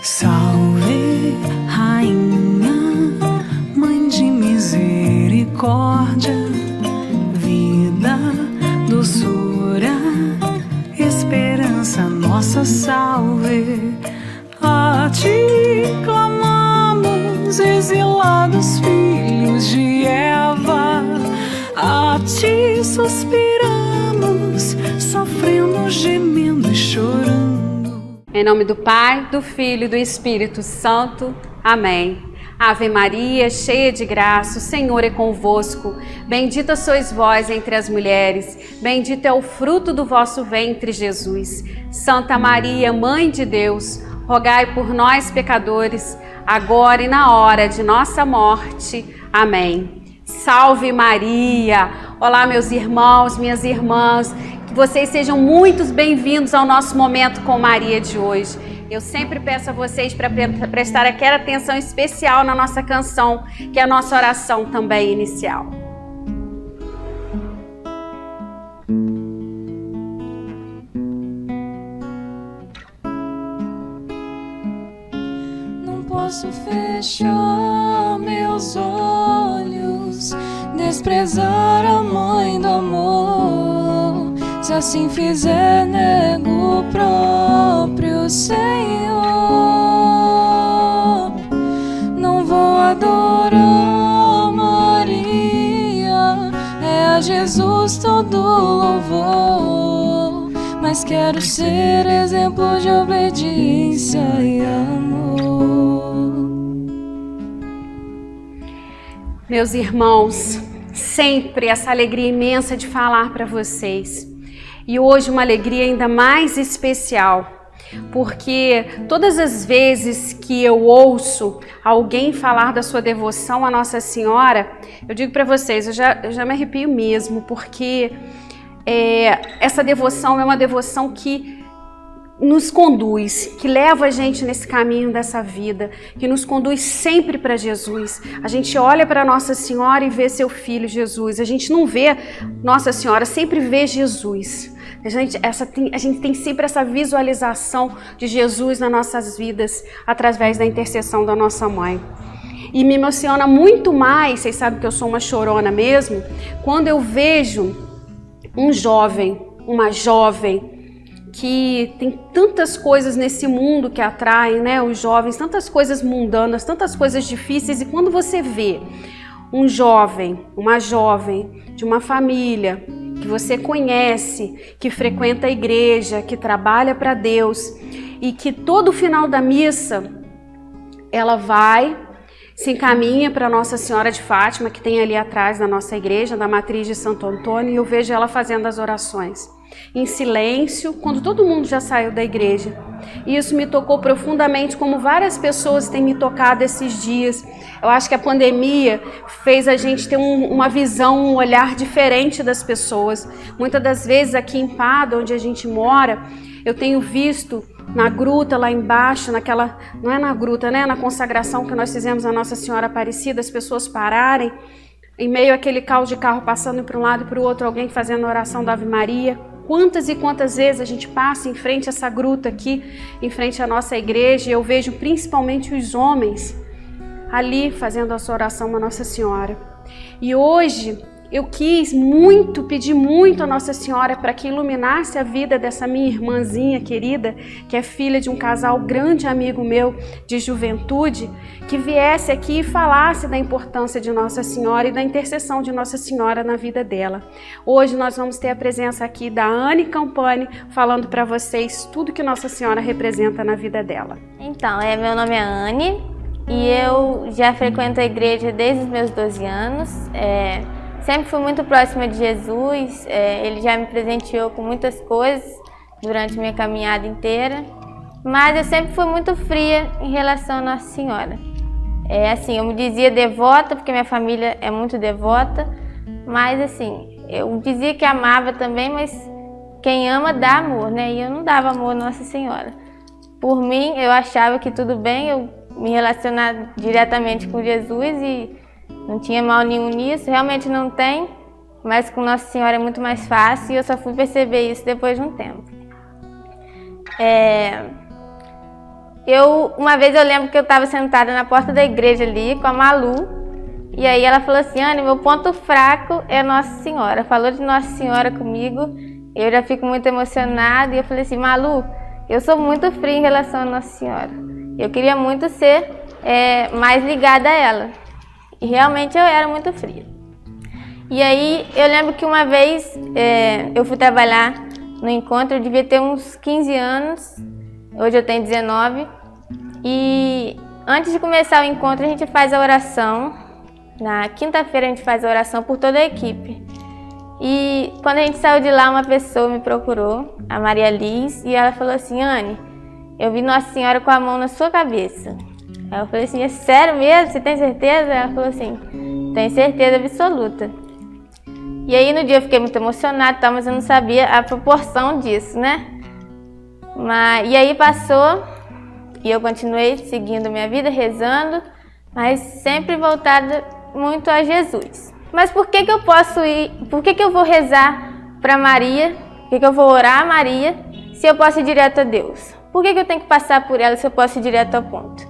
Salve, Rainha, Mãe de misericórdia, vida, doçura, esperança, nossa salve. A ti clamamos, exilados filhos de Eva, a ti suspiramos, sofrendo, gemendo e chorando. Em nome do Pai, do Filho e do Espírito Santo. Amém. Ave Maria, cheia de graça, o Senhor é convosco. Bendita sois vós entre as mulheres, bendito é o fruto do vosso ventre, Jesus. Santa Maria, Mãe de Deus, rogai por nós, pecadores, agora e na hora de nossa morte. Amém. Salve Maria! Olá, meus irmãos, minhas irmãs. Que vocês sejam muito bem-vindos ao nosso Momento com Maria de hoje. Eu sempre peço a vocês para prestar aquela atenção especial na nossa canção, que é a nossa oração também inicial. Não posso fechar meus olhos, desprezar a Mãe do amor. Se assim fizer, nego o próprio Senhor. Não vou adorar Maria, é a Jesus todo louvor, mas quero ser exemplo de obediência e amor. Meus irmãos, sempre essa alegria imensa de falar para vocês. E hoje uma alegria ainda mais especial, porque todas as vezes que eu ouço alguém falar da sua devoção à Nossa Senhora, eu digo para vocês, eu já me arrepio mesmo, porque essa devoção é uma devoção que nos conduz, que leva a gente nesse caminho dessa vida, que nos conduz sempre para Jesus. A gente olha para Nossa Senhora e vê seu Filho Jesus. A gente não vê Nossa Senhora, sempre vê Jesus. A gente tem sempre essa visualização de Jesus nas nossas vidas, através da intercessão da nossa Mãe. E me emociona muito mais, vocês sabem que eu sou uma chorona mesmo, quando eu vejo um jovem, uma jovem, que tem tantas coisas nesse mundo que atraem, né, os jovens, tantas coisas mundanas, tantas coisas difíceis, e quando você vê um jovem, uma jovem de uma família que você conhece, que frequenta a igreja, que trabalha para Deus e que todo final da missa ela se encaminha para Nossa Senhora de Fátima, que tem ali atrás da nossa igreja, da matriz de Santo Antônio, e eu vejo ela fazendo as orações em silêncio, quando todo mundo já saiu da igreja. E isso me tocou profundamente, como várias pessoas têm me tocado esses dias. Eu acho que a pandemia fez a gente ter uma visão, um olhar diferente das pessoas. Muitas das vezes aqui em Pada, onde a gente mora, eu tenho visto na gruta lá embaixo, não é na gruta, né? Na consagração que nós fizemos a Nossa Senhora Aparecida, as pessoas pararem, em meio àquele caos de carro passando para um lado e para o outro, alguém fazendo a oração da Ave Maria. Quantas e quantas vezes a gente passa em frente a essa gruta aqui, em frente à nossa igreja, e eu vejo principalmente os homens ali fazendo a sua oração à Nossa Senhora. E hoje eu pedi muito a Nossa Senhora para que iluminasse a vida dessa minha irmãzinha querida, que é filha de um casal grande amigo meu de juventude, que viesse aqui e falasse da importância de Nossa Senhora e da intercessão de Nossa Senhora na vida dela. Hoje nós vamos ter a presença aqui da Anne Campani, falando para vocês tudo que Nossa Senhora representa na vida dela. Então, meu nome é Anne e eu já frequento a igreja desde os meus 12 anos. Sempre fui muito próxima de Jesus, ele já me presenteou com muitas coisas durante minha caminhada inteira, mas eu sempre fui muito fria em relação a Nossa Senhora. Assim, eu me dizia devota, porque minha família é muito devota, mas assim, eu dizia que amava também, mas quem ama dá amor, né? E eu não dava amor a Nossa Senhora. Por mim, eu achava que tudo bem eu me relacionar diretamente com Jesus e não tinha mal nenhum nisso, realmente não tem, mas com Nossa Senhora é muito mais fácil e eu só fui perceber isso depois de um tempo. Uma vez eu lembro que eu estava sentada na porta da igreja ali com a Malu, e aí ela falou assim: Anne, meu ponto fraco é Nossa Senhora. Falou de Nossa Senhora comigo, eu já fico muito emocionada, e eu falei assim: Malu, eu sou muito fria em relação a Nossa Senhora. Eu queria muito ser mais ligada a ela. E realmente eu era muito fria. E aí eu lembro que uma vez eu fui trabalhar no encontro, eu devia ter uns 15 anos, hoje eu tenho 19. E antes de começar o encontro a gente faz a oração. Na quinta-feira a gente faz a oração por toda a equipe. E quando a gente saiu de lá, uma pessoa me procurou, a Maria Liz, e ela falou assim: Anne, eu vi Nossa Senhora com a mão na sua cabeça. Aí eu falei assim: é sério mesmo? Você tem certeza? Ela falou assim: tenho certeza absoluta. E aí no dia eu fiquei muito emocionada, mas eu não sabia a proporção disso, né? E aí passou e eu continuei seguindo minha vida, rezando, mas sempre voltada muito a Jesus. Mas por que eu posso ir? Por que eu vou rezar para Maria? Por que eu vou orar a Maria se eu posso ir direto a Deus? Por que eu tenho que passar por ela se eu posso ir direto ao ponto?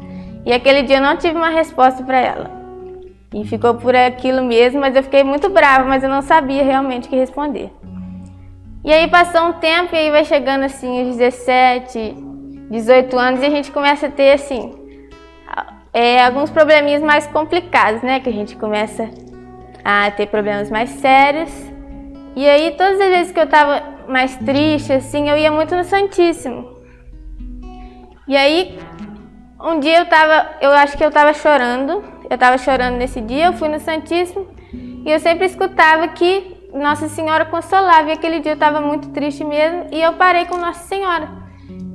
E aquele dia eu não tive uma resposta para ela. E ficou por aquilo mesmo, mas eu fiquei muito brava, mas eu não sabia realmente o que responder. E aí passou um tempo e aí vai chegando assim os 17, 18 anos e a gente começa a ter assim alguns probleminhas mais complicados, né? Que a gente começa a ter problemas mais sérios. E aí todas as vezes que eu tava mais triste, assim, eu ia muito no Santíssimo. E aí um dia eu acho que eu tava chorando. Eu estava chorando nesse dia, eu fui no Santíssimo e eu sempre escutava que Nossa Senhora consolava. E aquele dia eu estava muito triste mesmo e eu parei com Nossa Senhora.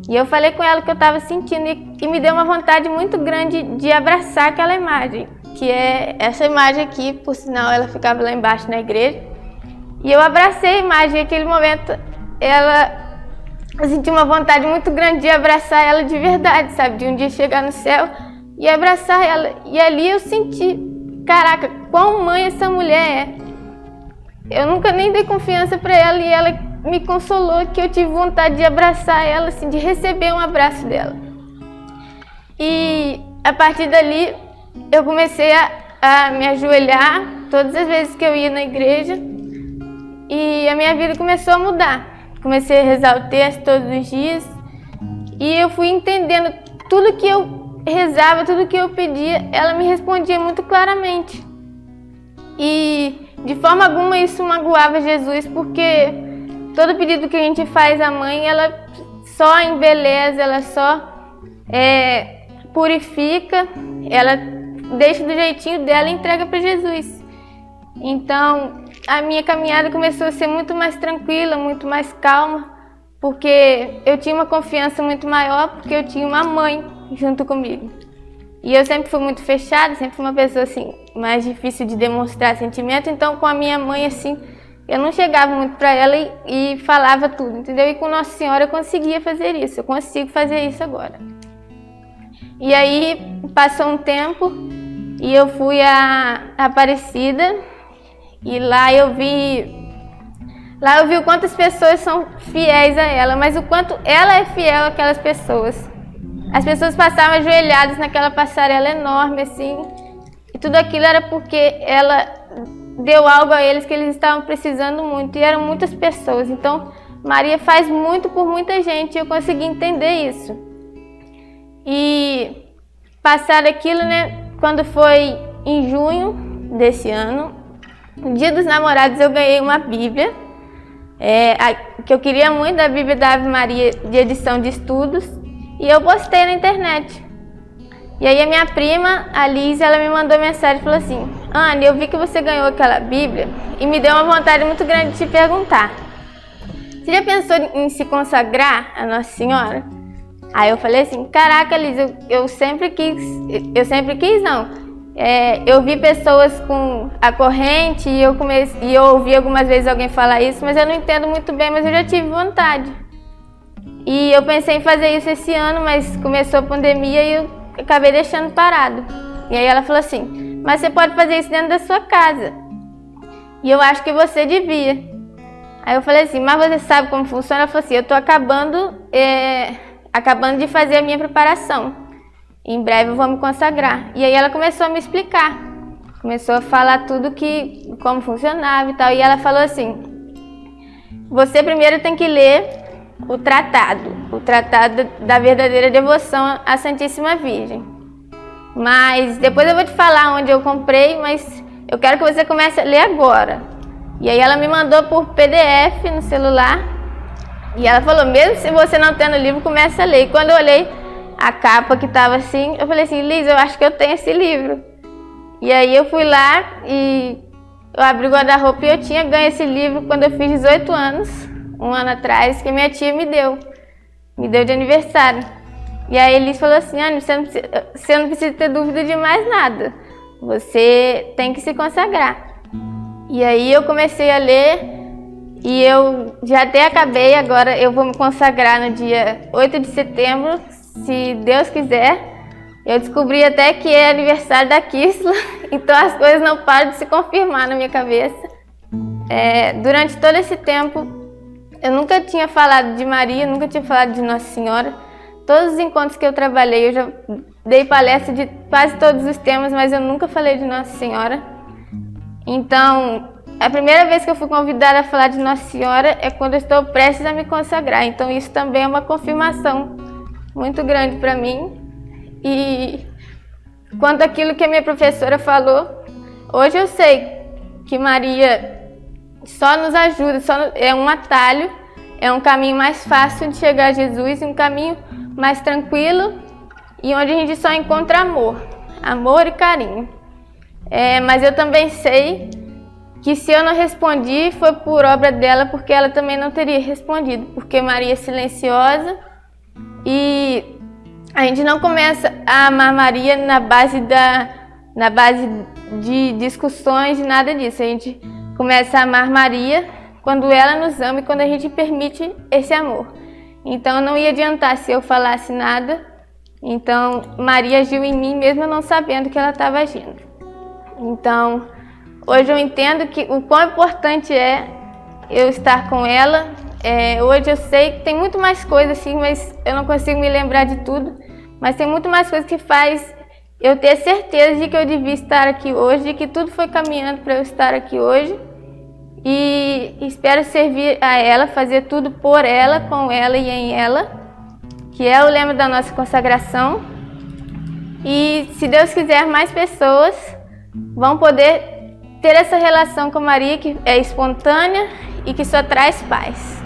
E eu falei com ela o que eu estava sentindo e me deu uma vontade muito grande de abraçar aquela imagem, que é essa imagem aqui, por sinal ela ficava lá embaixo na igreja. E eu abracei a imagem e naquele momento eu senti uma vontade muito grande de abraçar ela de verdade, sabe? De um dia chegar no céu e abraçar ela. E ali eu senti, caraca, quão mãe essa mulher é. Eu nunca nem dei confiança para ela e ela me consolou, que eu tive vontade de abraçar ela, assim, de receber um abraço dela. E a partir dali eu comecei a me ajoelhar todas as vezes que eu ia na igreja e a minha vida começou a mudar. Comecei a rezar o texto todos os dias e eu fui entendendo tudo que eu rezava, tudo que eu pedia, ela me respondia muito claramente. E de forma alguma isso magoava Jesus, porque todo pedido que a gente faz à mãe, ela só embeleza, ela só purifica, ela deixa do jeitinho dela e entrega para Jesus. Então a minha caminhada começou a ser muito mais tranquila, muito mais calma, porque eu tinha uma confiança muito maior, porque eu tinha uma mãe junto comigo. E eu sempre fui muito fechada, sempre fui uma pessoa assim, mais difícil de demonstrar sentimento, então com a minha mãe assim, eu não chegava muito para ela e falava tudo, entendeu? E com Nossa Senhora eu conseguia fazer isso, eu consigo fazer isso agora. E aí passou um tempo e eu fui a Aparecida e lá eu vi o quanto as pessoas são fiéis a ela, mas o quanto ela é fiel àquelas pessoas. As pessoas passavam ajoelhadas naquela passarela enorme, assim, e tudo aquilo era porque ela deu algo a eles que eles estavam precisando muito, e eram muitas pessoas. Então, Maria faz muito por muita gente, e eu consegui entender isso. E passar aquilo, né, quando foi em junho desse ano, no Dia dos Namorados, eu ganhei uma Bíblia, que eu queria muito, da Bíblia da Ave Maria, de edição de estudos, e eu postei na internet. E aí a minha prima, a Liz, ela me mandou mensagem e falou assim: Anne, eu vi que você ganhou aquela Bíblia e me deu uma vontade muito grande de te perguntar. Você já pensou em se consagrar a Nossa Senhora? Aí eu falei assim: caraca, Liz, eu sempre quis não. Eu vi pessoas com a corrente e eu ouvi algumas vezes alguém falar isso, mas eu não entendo muito bem, mas eu já tive vontade. E eu pensei em fazer isso esse ano, mas começou a pandemia e eu acabei deixando parado. E aí ela falou assim: mas você pode fazer isso dentro da sua casa. E eu acho que você devia. Aí eu falei assim: mas você sabe como funciona? Ela falou assim: eu tô acabando acabando de fazer a minha preparação. Em breve eu vou me consagrar. E aí ela começou a me explicar. Começou a falar tudo como funcionava e tal. E ela falou assim: você primeiro tem que ler o tratado da verdadeira devoção à Santíssima Virgem. Mas depois eu vou te falar onde eu comprei, mas eu quero que você comece a ler agora. E aí ela me mandou por PDF no celular. E ela falou, mesmo se você não tendo o livro, comece a ler. E quando eu olhei a capa que estava assim, eu falei assim, Liz, eu acho que eu tenho esse livro. E aí eu fui lá e eu abri o guarda-roupa e eu tinha ganho esse livro quando eu fiz 18 anos, um ano atrás, que minha tia me deu de aniversário. E aí Liz falou assim, Anny, você não precisa ter dúvida de mais nada, você tem que se consagrar. E aí eu comecei a ler e eu já até acabei, agora eu vou me consagrar no dia 8 de setembro, se Deus quiser. Eu descobri até que é aniversário da Kisla, então as coisas não param de se confirmar na minha cabeça. Durante todo esse tempo, eu nunca tinha falado de Maria, nunca tinha falado de Nossa Senhora. Todos os encontros que eu trabalhei, eu já dei palestra de quase todos os temas, mas eu nunca falei de Nossa Senhora. Então, a primeira vez que eu fui convidada a falar de Nossa Senhora é quando eu estou prestes a me consagrar. Então, isso também é uma confirmação muito grande para mim. E quanto àquilo que a minha professora falou, hoje eu sei que Maria só nos ajuda, é um atalho, é um caminho mais fácil de chegar a Jesus, um caminho mais tranquilo e onde a gente só encontra amor e carinho. Mas eu também sei que se eu não respondi foi por obra dela, porque ela também não teria respondido, porque Maria é silenciosa e a gente não começa a amar Maria na base de discussões e nada disso. A gente começa a amar Maria quando ela nos ama e quando a gente permite esse amor. Então não ia adiantar se eu falasse nada. Então Maria agiu em mim mesmo eu não sabendo que ela estava agindo. Então hoje eu entendo que o quão importante é eu estar com ela. Hoje eu sei que tem muito mais coisas assim, mas eu não consigo me lembrar de tudo. Mas tem muito mais coisas que faz eu ter certeza de que eu devia estar aqui hoje, de que tudo foi caminhando para eu estar aqui hoje. E espero servir a ela, fazer tudo por ela, com ela e em ela, que é o lema da nossa consagração. E se Deus quiser, mais pessoas vão poder ter essa relação com Maria que é espontânea e que só traz paz.